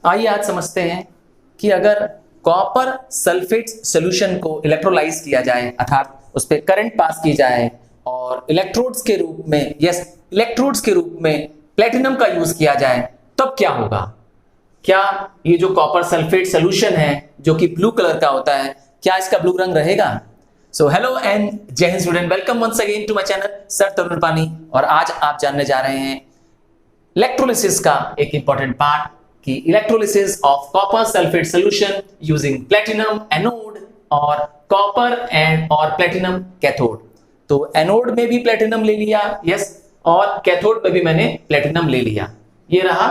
आइए आज समझते हैं कि अगर कॉपर सल्फेट सॉल्यूशन को इलेक्ट्रोलाइज किया जाए अर्थात उस पर करंट पास की जाए और इलेक्ट्रोड्स के रूप में इलेक्ट्रोड्स के रूप में प्लेटिनम का यूज किया जाए तब क्या होगा। क्या ये जो कॉपर सल्फेट सॉल्यूशन है जो कि ब्लू कलर का होता है, क्या इसका ब्लू रंग रहेगा? सो हेलो एंड जय हिंद student, welcome once again to my channel sir Tarun Pani. और आज आप जानने जा रहे हैं इलेक्ट्रोलिसिस का एक इंपॉर्टेंट पार्ट कि electrolysis of copper sulphate solution using platinum anode और कॉपर एंड और प्लेटिनम कैथोड। तो एनोड में भी प्लेटिनम ले लिया यस, और कैथोड में भी मैंने प्लेटिनम ले लिया। ये रहा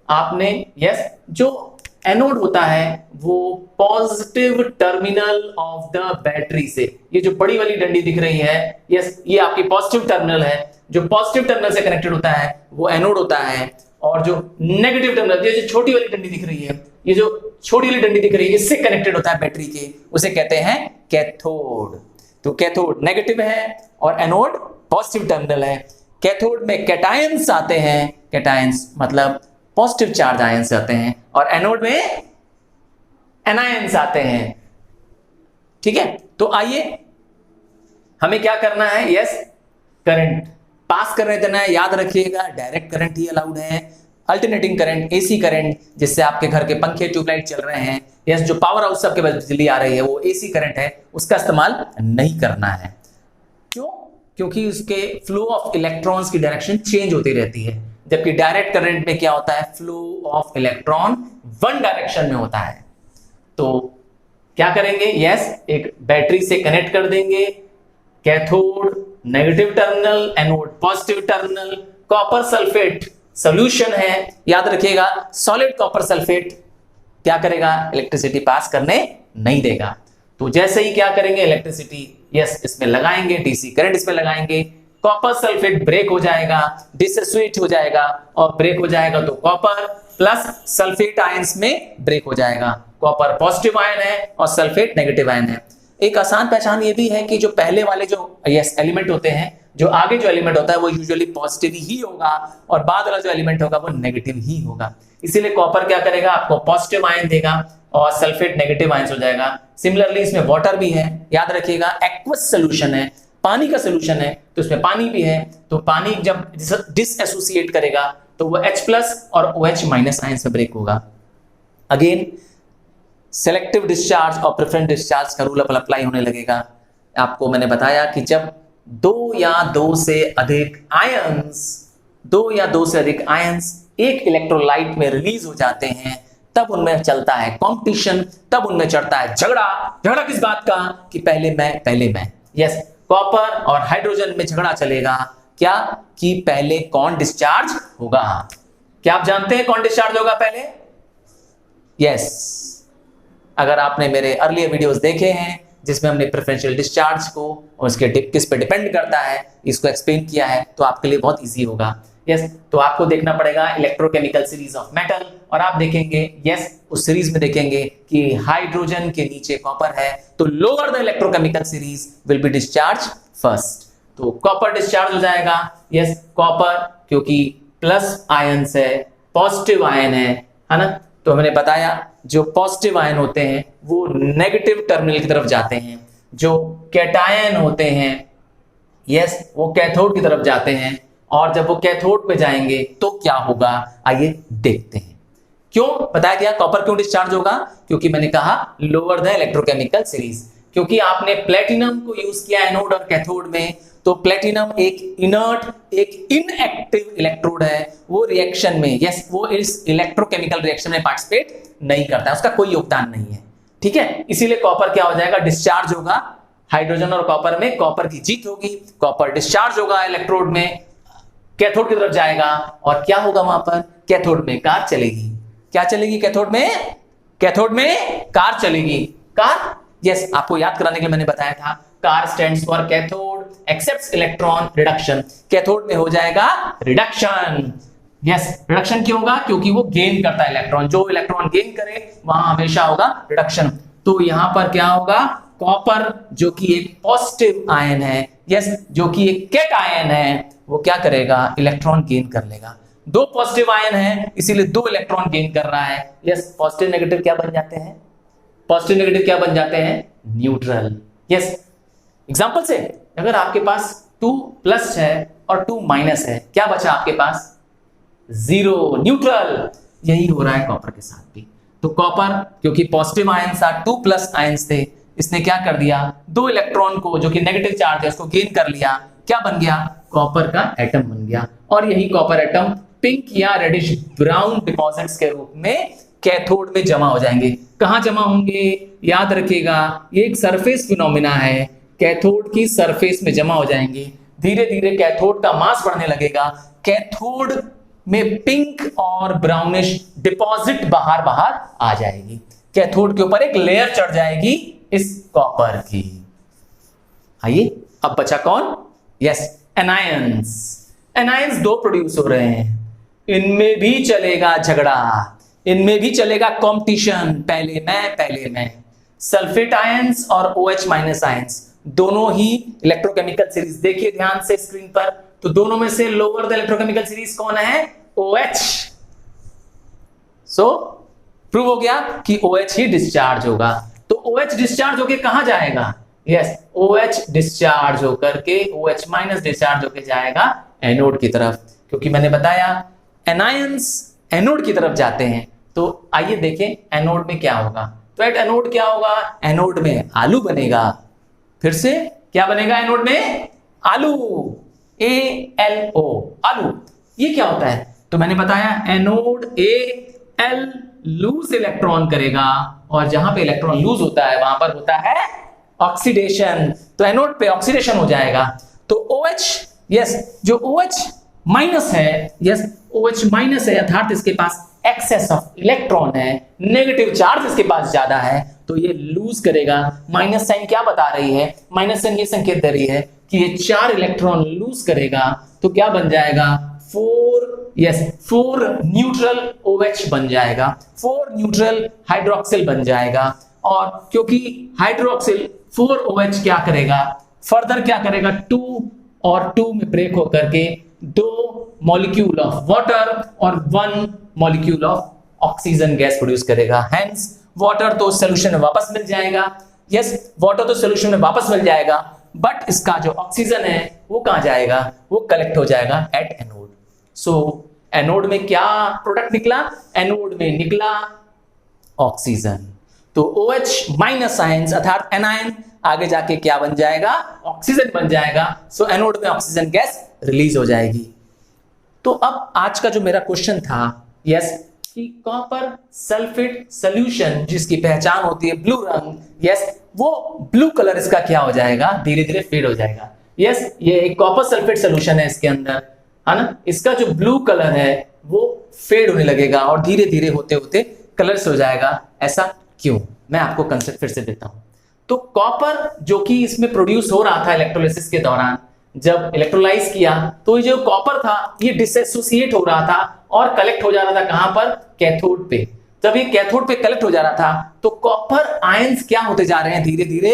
आपने यस। जो एनोड होता है वो positive terminal of the battery से, ये जो बड़ी वाली डंडी दिख रही है यस, ये आपकी पॉजिटिव टर्मिनल है। जो पॉजिटिव टर्मिनल से कनेक्टेड होता है वो एनोड होता है, और जो नेगेटिव टर्मिनल, ये जो छोटी वाली डंडी दिख रही है, ये जो छोटी वाली डंडी दिख रही है, इससे कनेक्टेड होता है बैटरी के, उसे कहते हैं कैथोड। तो कैथोड नेगेटिव है और एनोड पॉजिटिव टर्मिनल है। कैथोड में कैटायंस आते हैं, कैटायंस मतलब पॉजिटिव चार्ज आयंस आते हैं, और एनोड में एनायंस आते हैं। ठीक है, तो आइए हमें क्या करना है, यस करंट पास करने देना है। याद रखिएगा डायरेक्ट करंट ही अलाउड है, अल्टरनेटिंग करंट, एसी करंट जिससे आपके घर के पंखे ट्यूबलाइट चल रहे हैं यस, जो पावर हाउस से आपके पास बिजली आ रही है वो एसी करंट है, उसका इस्तेमाल नहीं करना है। क्यों? क्योंकि उसके फ्लो ऑफ इलेक्ट्रॉन्स की डायरेक्शन चेंज होती रहती है, जबकि डायरेक्ट करंट में क्या होता है, flow of electron one direction में होता है। तो क्या करेंगे, यस एक बैटरी से कनेक्ट कर देंगे, cathode negative terminal, anode positive terminal, copper sulphate solution है। याद रखिएगा सॉलिड कॉपर सल्फेट क्या करेगा, इलेक्ट्रिसिटी पास करने नहीं देगा। तो जैसे ही क्या करेंगे, इलेक्ट्रिसिटी यस इसमें लगाएंगे, डीसी करंट इसमें लगाएंगे, कॉपर सल्फेट ब्रेक हो जाएगा, डिसोसिएट हो जाएगा, और ब्रेक हो जाएगा तो कॉपर प्लस सल्फेट आयंस में ब्रेक हो जाएगा। कॉपर पॉजिटिव आयन है और सल्फेट नेगेटिव आयन है। एक आसान पहचान ये भी है कि जो पहले वाले जो यस एलिमेंट होते हैं, जो आगे जो एलिमेंट होता है वो यूजुअली पॉजिटिव ही होगा, और बाद वाला जो एलिमेंट होगा वो नेगेटिव ही होगा। इसीलिए कॉपर क्या करेगा, आपको पॉजिटिव आयन देगा और सल्फेट नेगेटिव आयन हो जाएगा। सिमिलरली इसमें वाटर भी है, याद रखिएगा एक्वस सोल्यूशन है, पानी का सोल्यूशन है, तो इसमें पानी भी है। तो पानी जब डिसएसोसिएट करेगा तो वो H+ और OH- आयन से ब्रेक होगा। अगेन सेलेक्टिव डिस्चार्ज और प्रेफरेंस डिस्चार्ज का रूल अप्लाई होने लगेगा। आपको मैंने बताया कि जब दो या दो से अधिक आयंस एक इलेक्ट्रोलाइट में रिलीज हो जाते हैं तब उनमें चलता है कंपटीशन, तब उनमें चढ़ता है झगड़ा किस बात का, कि पहले मैं यस कॉपर और हाइड्रोजन में झगड़ा चलेगा। क्या कि पहले कौन डिस्चार्ज होगा। क्या आप जानते हैं कौन डिस्चार्ज होगा पहले? यस, अगर आपने मेरे अर्लियर वीडियोस देखे हैं जिसमें हमने प्रेफरेंशियल डिस्चार्ज को और उसके किस पे डिपेंड करता है इसको एक्सप्लेन किया है, तो आपके लिए बहुत इजी होगा। यस, तो आपको देखना पड़ेगा इलेक्ट्रोकेमिकल सीरीज ऑफ मेटल, और आप देखेंगे यस उस सीरीज में देखेंगे कि हाइड्रोजन के नीचे कॉपर है, तो lower the electrochemical series will be discharge first. तो कॉपर डिस्चार्ज हो जाएगा, यस कॉपर क्योंकि प्लस आयन है, पॉजिटिव आयन है ना। तो मैंने बताया जो पॉजिटिव आयन होते हैं वो नेगेटिव टर्मिनल की तरफ जाते हैं, जो कैटायन होते हैं यस वो कैथोड की तरफ जाते हैं, और जब वो कैथोड पे जाएंगे तो क्या होगा, आइए देखते हैं। क्यों बताया गया कॉपर क्यों डिस्चार्ज होगा, क्योंकि मैंने कहा लोअर द इलेक्ट्रोकेमिकल सीरीज, क्योंकि आपने प्लेटिनम को यूज किया एनोड और कैथोड में, तो प्लेटिनम एक इनर्ट, एक इनएक्टिव इलेक्ट्रोड है, वो रिएक्शन में यस वो इस इलेक्ट्रोकेमिकल रिएक्शन में पार्टिसिपेट नहीं करता है, उसका कोई योगदान नहीं है। ठीक है, इसीलिए कॉपर क्या हो जाएगा, डिस्चार्ज होगा। हाइड्रोजन और कॉपर में कॉपर की जीत होगी, कॉपर डिस्चार्ज होगा इलेक्ट्रोड में, कैथोड की तरफ जाएगा, और क्या होगा वहां पर, कैथोड में कार चलेगी। क्या चलेगी कैथोड में? कैथोड में कार चलेगी। कार यस आपको याद कराने के लिए मैंने बताया था car stands for cathode accepts electron reduction. Cathode में हो जाएगा रिडक्शन। यस रिडक्शन क्यों होगा, क्योंकि वो गेन करता है इलेक्ट्रॉन, जो इलेक्ट्रॉन गेन करे वहां हमेशा होगा रिडक्शन। तो यहां पर क्या होगा, कॉपर जो कि एक पॉजिटिव आयन है यस जो कि एक कैट आयन है, वो क्या करेगा, इलेक्ट्रॉन गेन कर लेगा। दो पॉजिटिव आयन है, इसीलिए दो इलेक्ट्रॉन गेन कर रहा है। यस, पॉजिटिव नेगेटिव क्या बन जाते हैं? पॉजिटिव नेगेटिव क्या बन जाते हैं? न्यूट्रल। यस, एग्जांपल से अगर आपके पास 2 प्लस है और 2 माइनस है, क्या बचा आपके पास? 0, न्यूट्रल। यही हो रहा है कॉपर के साथ भी। तो कॉपर क्योंकि पॉजिटिव आयन था, 2 प्लस आयंस थे, इसने क्या कर दिया? दो इलेक्ट्रॉन को जो कि नेगेटिव चार्ज है उसको गेन कर लिया। क्या बन गया? कॉपर का एटम बन गया। और यही कॉपर एटम पिंक या रेडिश ब्राउन डिपॉजिट्स के रूप में कैथोड में जमा हो जाएंगे। कहां जमा होंगे? याद रखिएगा, ये एक सरफेस फिनोमिना है, कैथोड की सरफेस में जमा हो जाएंगे। धीरे धीरे कैथोड का मास बढ़ने लगेगा, कैथोड में पिंक और ब्राउनिश डिपॉजिट बाहर बाहर आ जाएगी। कैथोड के ऊपर एक लेयर चढ़ जाएगी इस कॉपर की। आइए, अब बचा कौन? Yes, anions. एनायंस दो प्रोड्यूस हो रहे हैं, इनमें भी चलेगा झगड़ा, इनमें भी चलेगा कंपटीशन, पहले मैं। सल्फेट आयंस और OH माइनस आयंस दोनों ही इलेक्ट्रोकेमिकल सीरीज, देखिए ध्यान से स्क्रीन पर, तो दोनों में से लोअर द इलेक्ट्रोकेमिकल सीरीज कौन है? OH। सो प्रूव हो गया कि OH ही डिस्चार्ज होगा। तो OH डिस्चार्ज होके कहां जाएगा? यस, OH डिस्चार्ज होकर के OH माइनस डिस्चार्ज होके जाएगा एनोड की तरफ, क्योंकि मैंने बताया एनायंस एनोड की तरफ जाते हैं। तो आइए देखें एनोड में क्या होगा। तो एट एनोड क्या होगा? एनोड में आलू बनेगा। फिर से क्या बनेगा एनोड में? आलू, ALO, आलू। ये क्या होता है? तो मैंने बताया एनोड Al लूज इलेक्ट्रॉन करेगा, और जहां पे इलेक्ट्रॉन लूज होता है वहां पर होता है ऑक्सीडेशन। तो एनोड पे ऑक्सीडेशन हो जाएगा। तो OH, यस, जो OH माइनस है, यस, OH माइनस है, अर्थात इसके पास एक्सेस ऑफ इलेक्ट्रॉन है, नेगेटिव चार्ज इसके पास ज्यादा है, तो ये लूज करेगा। माइनस साइन क्या बता रही है? माइनस साइन ये संकेत दे रही है कि ये 4 इलेक्ट्रॉन लूज करेगा। तो क्या बन जाएगा? 4 न्यूट्रल OH बन जाएगा, 4 न्यूट्रल हाइड्रोक्सिल बन जाएगा। और क्योंकि हाइड्रोक्सिल 4 OH क्या करेगा? फर्दर क्या करेगा? 2 और 2 में ब्रेक होकर के 2 मॉलिक्यूल ऑफ वाटर और 1 molecule of oxygen gas produce करेगा। हेंस वाटर तो सॉल्यूशन में वापस मिल जाएगा। यस, वाटर तो सॉल्यूशन में वापस मिल जाएगा, बट इसका जो ऑक्सीजन है वो कहां जाएगा? वो कलेक्ट हो जाएगा एट एनोड। सो एनोड में क्या प्रोडक्ट निकला? एनोड में निकला ऑक्सीजन। तो OH माइनस आयंस अर्थात एनायन आगे जाके क्या बन जाएगा? ऑक्सीजन बन जाएगा। सो एनोड में ऑक्सीजन गैस रिलीज हो जाएगी। तो अब आज का जो मेरा क्वेश्चन था, यस, कि कॉपर सल्फेट सॉल्यूशन जिसकी पहचान होती है ब्लू रंग, यस, वो ब्लू कलर इसका क्या हो जाएगा? धीरे धीरे फेड हो जाएगा। यस, ये एक कॉपर सल्फेट सॉल्यूशन है इसके अंदर, है ना? इसका जो ब्लू कलर है वो फेड होने लगेगा और धीरे धीरे होते होते कलर से हो जाएगा। ऐसा क्यों? मैं आपको कंसेप्ट फिर से देता हूं। तो कॉपर जो कि इसमें प्रोड्यूस हो रहा था इलेक्ट्रोलाइसिस के दौरान, जब इलेक्ट्रोलाइज किया तो ये जो कॉपर था ये डिसएसोसिएट हो रहा था और कलेक्ट हो जा रहा था कहां पर? कैथोड पे। जब ये कैथोड पे कलेक्ट हो जा रहा था तो कॉपर आयंस क्या होते जा रहे हैं? धीरे धीरे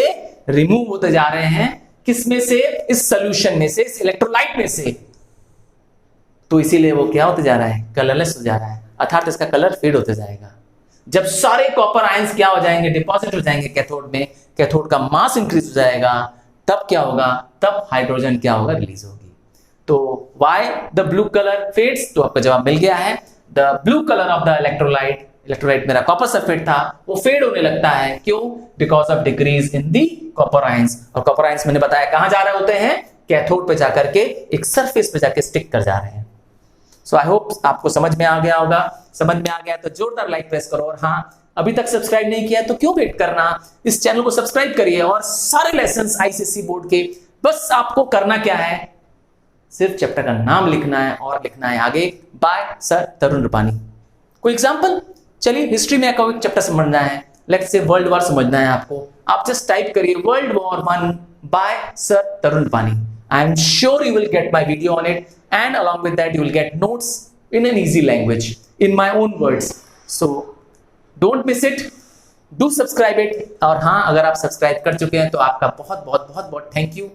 रिमूव होते जा रहे हैं। किसमें से? इस सॉल्यूशन में से, इस इलेक्ट्रोलाइट में से। तो इसीलिए वो क्या होते जा रहा है? कलरलेस हो जा रहा है, अर्थात इसका कलर फेड होते जाएगा। जब सारे कॉपर आयंस क्या हो जाएंगे? डिपॉजिट हो जाएंगे कैथोड में, कैथोड का मास इंक्रीज हो जाएगा, तब क्या होगा? तब हाइड्रोजन क्या होगा? रिलीज होगी। तो why the blue colour fades? तो आपका जवाब मिल गया है। The blue colour of the electrolyte मेरा कॉपर सल्फेट था, वो फेड होने लगता है। क्यों? Because of decrease in the copper ions. और कॉपर आयंस मैंने बताया कहां जा रहे होते हैं? कैथोड पे जाकर के एक सरफेस पे जाके स्टिक कर जा रहे हैं। सो आई होप आपको समझ में आ गया होगा। समझ में आ गया तो जोरदार लाइक प्रेस करो, और हाँ, अभी तक सब्सक्राइब नहीं किया तो क्यों वेट करना, इस चैनल को सब्सक्राइब करिए। और सारे लेसन्स आईसीएसई बोर्ड के, बस आपको करना क्या है? सिर्फ चैप्टर का नाम लिखना है और लिखना है आगे बाय सर तरुण रूपानी। कोई एग्जांपल? चलिए, हिस्ट्री में कोई चैप्टर समझना है, लेट्स से वर्ल्ड वॉर समझना है आपको, आप जस्ट टाइप करिए world war 1 by sir Tarun Rupani. I am sure you will get my video on it, and along with that you will get notes in an easy language, in my own words. So don't miss it. Do subscribe it. और हाँ, अगर आप subscribe कर चुके हैं तो आपका बहुत बहुत बहुत बहुत थैंक यू,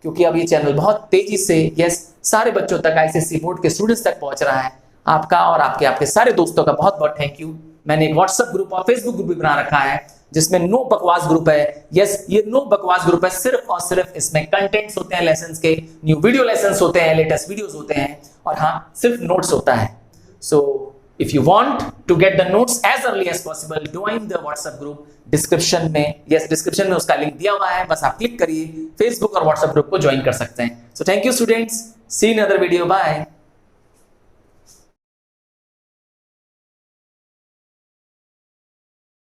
क्योंकि अब ये चैनल बहुत तेजी से, यस, सारे बच्चों तक, आईसीएसई बोर्ड के स्टूडेंट्स तक पहुंच रहा है। आपका और आपके आपके सारे दोस्तों का बहुत बहुत थैंक यू। मैंने एक व्हाट्सएप ग्रुप और फेसबुक ग्रुप भी बना रखा है जिसमें नो बकवास ग्रुप है। यस, ये नो बकवास ग्रुप है, सिर्फ और सिर्फ इसमें कंटेंट्स होते हैं लेसन्स के, न्यू वीडियो लेसन्स होते हैं, लेटेस्ट वीडियोस होते हैं, और हाँ सिर्फ नोट्स होता है। So if you want to get the notes as early as possible, join the WhatsApp group. Description में, यस डिस्क्रिप्शन में उसका लिंक दिया हुआ है, बस आप क्लिक करिए, फेसबुक और व्हाट्सएप ग्रुप को ज्वाइन कर सकते हैं। So thank you students, see in other video, bye.